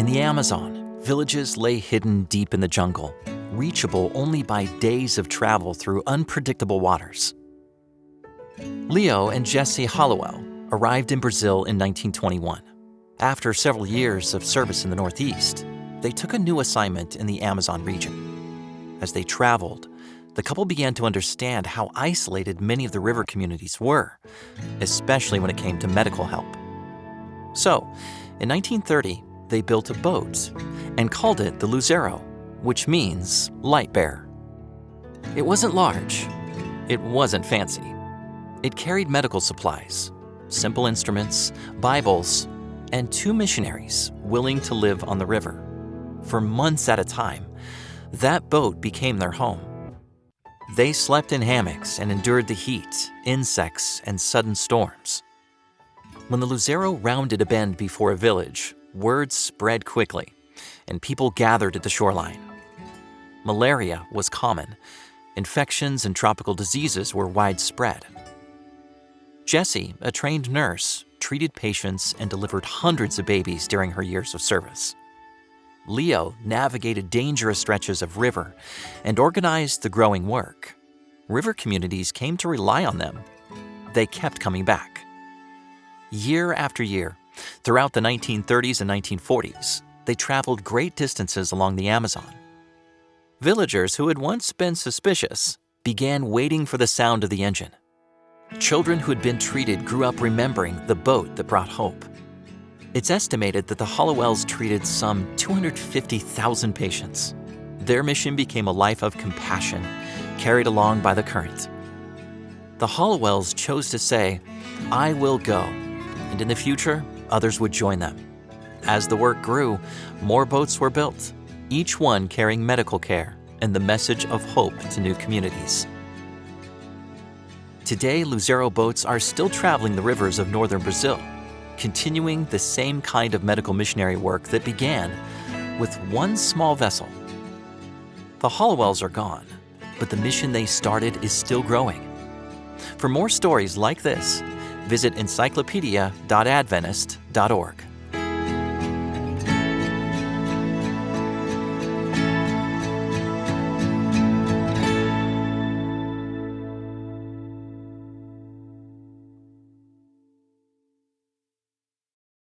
In the Amazon, villages lay hidden deep in the jungle, reachable only by days of travel through unpredictable waters. Leo and Jesse Hollowell arrived in Brazil in 1921. After several years of service in the Northeast, they took a new assignment in the Amazon region. As they traveled, the couple began to understand how isolated many of the river communities were, especially when it came to medical help. So, in 1930, they built a boat and called it the Luzero, which means light bearer. It wasn't large. It wasn't fancy. It carried medical supplies, simple instruments, Bibles, and 2 missionaries willing to live on the river. For months at a time, that boat became their home. They slept in hammocks and endured the heat, insects, and sudden storms. When the Luzero rounded a bend before a village, word spread quickly, and people gathered at the shoreline. Malaria was common. Infections and tropical diseases were widespread. Jessie, a trained nurse, treated patients and delivered hundreds of babies during her years of service. Leo navigated dangerous stretches of river and organized the growing work. River communities came to rely on them. They kept coming back. Year after year, throughout the 1930s and 1940s, they traveled great distances along the Amazon. Villagers who had once been suspicious began waiting for the sound of the engine. Children who had been treated grew up remembering the boat that brought hope. It's estimated that the Hollowells treated some 250,000 patients. Their mission became a life of compassion, carried along by the current. The Hollowells chose to say, "I will go," and in the future, others would join them. As the work grew, more boats were built, each one carrying medical care and the message of hope to new communities. Today, Luzero boats are still traveling the rivers of northern Brazil, continuing the same kind of medical missionary work that began with one small vessel. The Hollowells are gone, but the mission they started is still growing. For more stories like this, visit encyclopedia.adventist.org.